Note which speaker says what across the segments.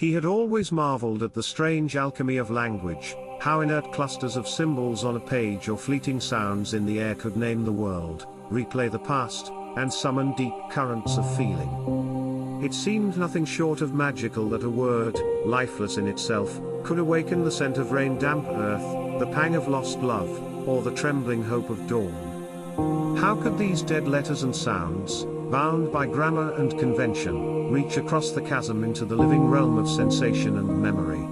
Speaker 1: He had always marveled at the strange alchemy of language, how inert clusters of symbols on a page or fleeting sounds in the air could name the world, replay the past, and summon deep currents of feeling. It seemed nothing short of magical that a word, lifeless in itself, could awaken the scent of rain-damp earth, the pang of lost love, or the trembling hope of dawn. How could these dead letters and sounds, bound by grammar and convention, reach across the chasm into the living realm of sensation and memory?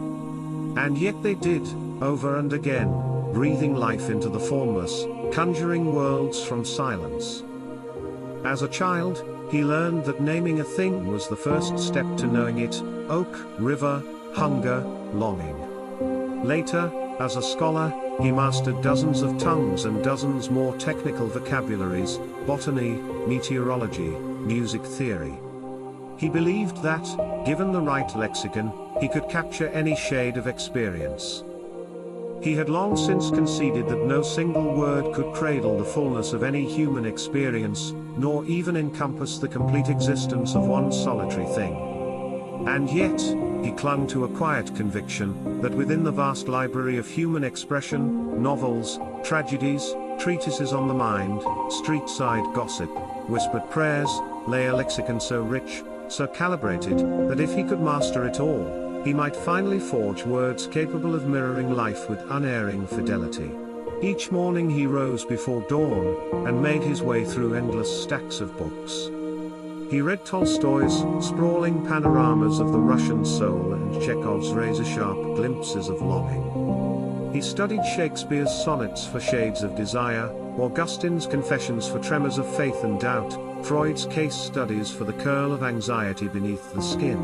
Speaker 1: And yet they did, over and again, breathing life into the formless, conjuring worlds from silence. As a child, he learned that naming a thing was the first step to knowing it: oak, river, hunger, longing. Later, as a scholar, he mastered dozens of tongues and dozens more technical vocabularies: botany, meteorology, music theory. He believed that, given the right lexicon, he could capture any shade of experience. He had long since conceded that no single word could cradle the fullness of any human experience, nor even encompass the complete existence of one solitary thing. And yet, he clung to a quiet conviction that within the vast library of human expression, novels, tragedies, treatises on the mind, street-side gossip, whispered prayers, lay a lexicon so rich, so calibrated, that if he could master it all, he might finally forge words capable of mirroring life with unerring fidelity. Each morning he rose before dawn, and made his way through endless stacks of books. He read Tolstoy's sprawling panoramas of the Russian soul and Chekhov's razor-sharp glimpses of longing. He studied Shakespeare's sonnets for shades of desire, Augustine's confessions for tremors of faith and doubt, Freud's case studies for the curl of anxiety beneath the skin.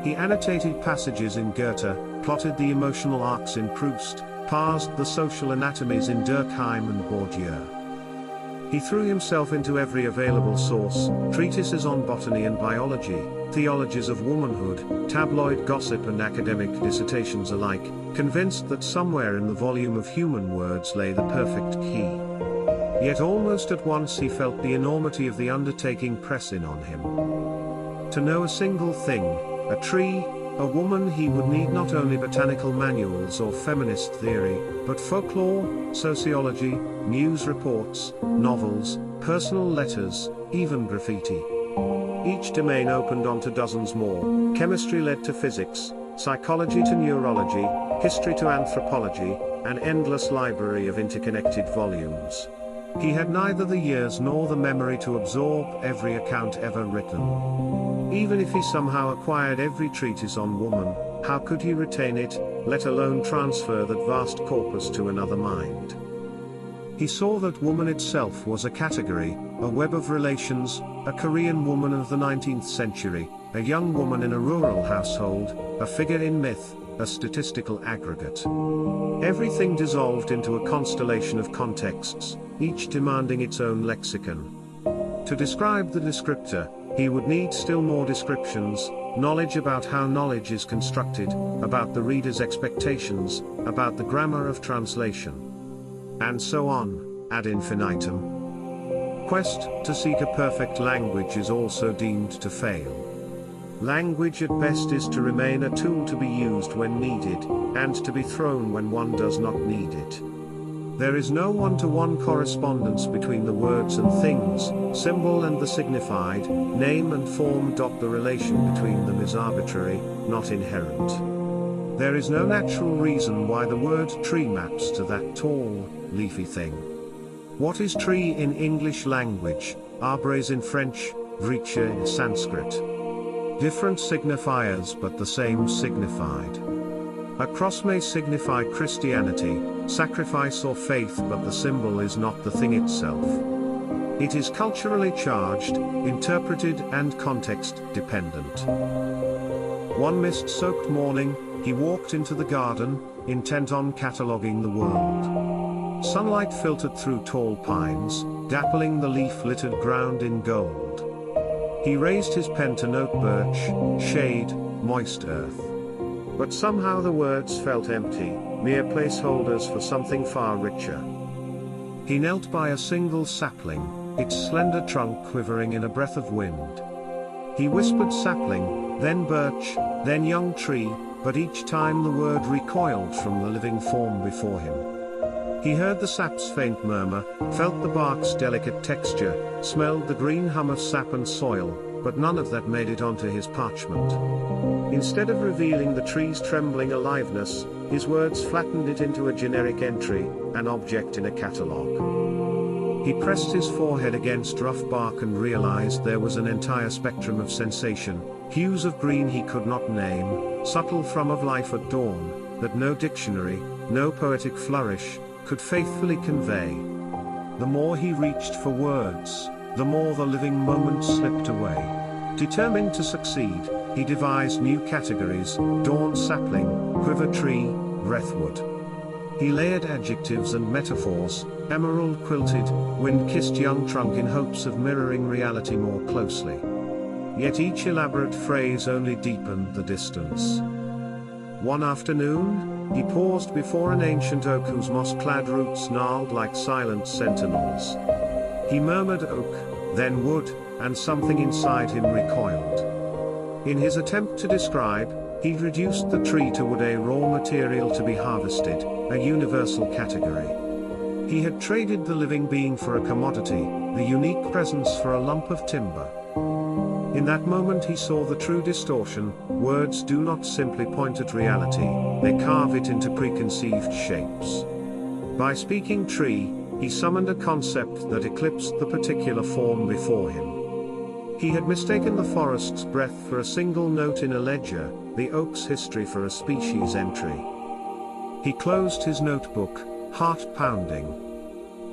Speaker 1: He annotated passages in Goethe, plotted the emotional arcs in Proust, parsed the social anatomies in Durkheim and Bourdieu. He threw himself into every available source: treatises on botany and biology, theologies of womanhood, tabloid gossip and academic dissertations alike, convinced that somewhere in the volume of human words lay the perfect key. Yet almost at once he felt the enormity of the undertaking press in on him. To know a single thing, a tree, a woman, he would need not only botanical manuals or feminist theory, but folklore, sociology, news reports, novels, personal letters, even graffiti. Each domain opened onto dozens more: chemistry led to physics, psychology to neurology, history to anthropology, an endless library of interconnected volumes. He had neither the years nor the memory to absorb every account ever written. Even if he somehow acquired every treatise on woman, how could he retain it, let alone transfer that vast corpus to another mind? He saw that woman itself was a category, a web of relations, a Korean woman of the 19th century, a young woman in a rural household, a figure in myth, a statistical aggregate. Everything dissolved into a constellation of contexts, each demanding its own lexicon. To describe the descriptor, he would need still more descriptions: knowledge about how knowledge is constructed, about the reader's expectations, about the grammar of translation. And so on, ad infinitum. Quest to seek a perfect language is also deemed to fail. Language at best is to remain a tool to be used when needed, and to be thrown when one does not need it. There is no one-to-one correspondence between the words and things, symbol and the signified, name and form. The relation between them is arbitrary, not inherent. There is no natural reason why the word tree maps to that tall, leafy thing. What is tree in English language, arbres in French, vriche in Sanskrit? Different signifiers but the same signified. A cross may signify Christianity, sacrifice or faith, but the symbol is not the thing itself. It is culturally charged, interpreted and context-dependent. One mist-soaked morning, he walked into the garden, intent on cataloguing the world. Sunlight filtered through tall pines, dappling the leaf-littered ground in gold. He raised his pen to note birch, shade, moist earth. But somehow the words felt empty, mere placeholders for something far richer. He knelt by a single sapling, its slender trunk quivering in a breath of wind. He whispered, "Sapling, then birch, then young tree, but each time the word recoiled from the living form before him. He heard the sap's faint murmur, felt the bark's delicate texture, smelled the green hum of sap and soil, but none of that made it onto his parchment. Instead of revealing the tree's trembling aliveness, his words flattened it into a generic entry, an object in a catalogue. He pressed his forehead against rough bark and realized there was an entire spectrum of sensation, hues of green he could not name, subtle thrum of life at dawn, that no dictionary, no poetic flourish, could faithfully convey. The more he reached for words, the more the living moment slipped away. Determined to succeed, he devised new categories: dawn sapling, quiver tree, breathwood. He layered adjectives and metaphors, emerald quilted, wind-kissed young trunk, in hopes of mirroring reality more closely. Yet each elaborate phrase only deepened the distance. One afternoon, he paused before an ancient oak whose moss-clad roots gnarled like silent sentinels. He murmured oak, then wood, and something inside him recoiled. In his attempt to describe, he reduced the tree to wood, a raw material to be harvested, a universal category. He had traded the living being for a commodity, the unique presence for a lump of timber. In that moment he saw the true distortion: words do not simply point at reality, they carve it into preconceived shapes. By speaking tree, he summoned a concept that eclipsed the particular form before him. He had mistaken the forest's breath for a single note in a ledger, the oak's history for a species entry. He closed his notebook, heart pounding.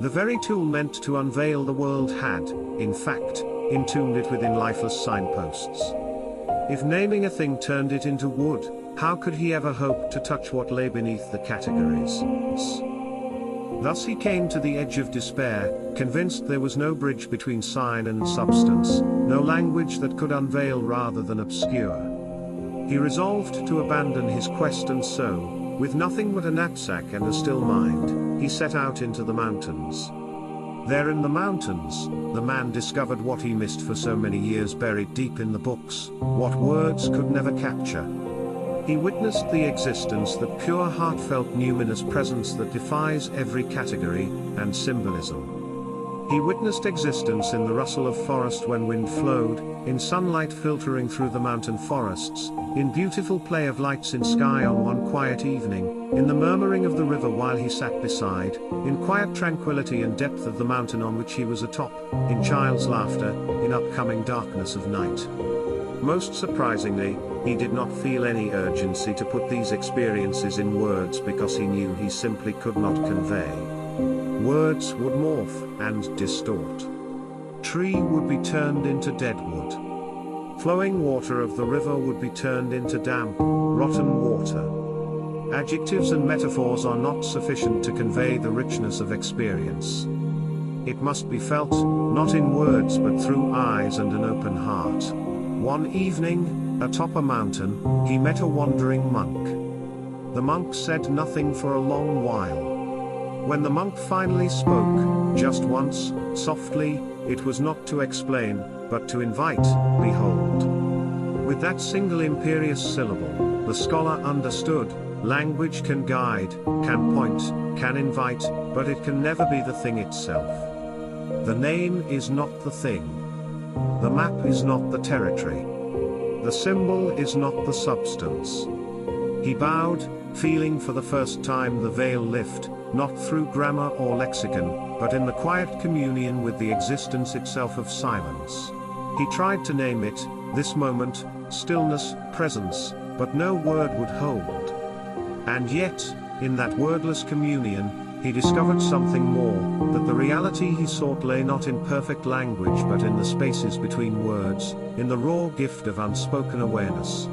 Speaker 1: The very tool meant to unveil the world had, in fact, entombed it within lifeless signposts. If naming a thing turned it into wood, how could he ever hope to touch what lay beneath the categories? Thus he came to the edge of despair, convinced there was no bridge between sign and substance, no language that could unveil rather than obscure. He resolved to abandon his quest, and so, with nothing but a knapsack and a still mind, he set out into the mountains. There in the mountains, the man discovered what he missed for so many years, buried deep in the books, what words could never capture. He witnessed the existence, the pure heartfelt numinous presence that defies every category and symbolism. He witnessed existence in the rustle of forest when wind flowed, in sunlight filtering through the mountain forests, in beautiful play of lights in sky on one quiet evening, in the murmuring of the river while he sat beside, in quiet tranquility and depth of the mountain on which he was atop, in child's laughter, in upcoming darkness of night. Most surprisingly, he did not feel any urgency to put these experiences in words, because he knew he simply could not convey. Words would morph and distort. Tree would be turned into dead wood. Flowing water of the river would be turned into damp, rotten water. Adjectives and metaphors are not sufficient to convey the richness of experience. It must be felt, not in words but through eyes and an open heart. One evening, atop a mountain, he met a wandering monk. The monk said nothing for a long while. When the monk finally spoke, just once, softly, it was not to explain, but to invite, behold. With that single imperious syllable, the scholar understood: language can guide, can point, can invite, but it can never be the thing itself. The name is not the thing. The map is not the territory. The symbol is not the substance. He bowed, feeling for the first time the veil lift, not through grammar or lexicon, but in the quiet communion with the existence itself of silence. He tried to name it, this moment, stillness, presence, but no word would hold. And yet, in that wordless communion, he discovered something more, that the reality he sought lay not in perfect language but in the spaces between words, in the raw gift of unspoken awareness.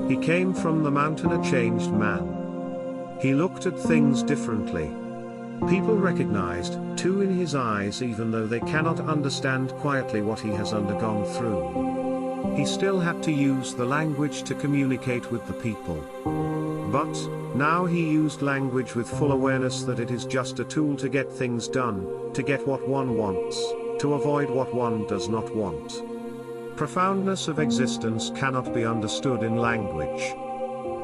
Speaker 1: He came from the mountain a changed man. He looked at things differently. People recognized, too, in his eyes, even though they cannot understand quietly what he has undergone through. He still had to use the language to communicate with the people. But, now he used language with full awareness that it is just a tool to get things done, to get what one wants, to avoid what one does not want. profoundness of existence cannot be understood in language.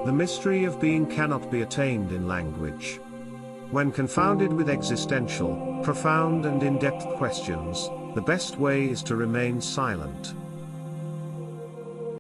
Speaker 1: The mystery of being cannot be attained in language. When confounded with existential, profound and in-depth questions, the best way is to remain silent.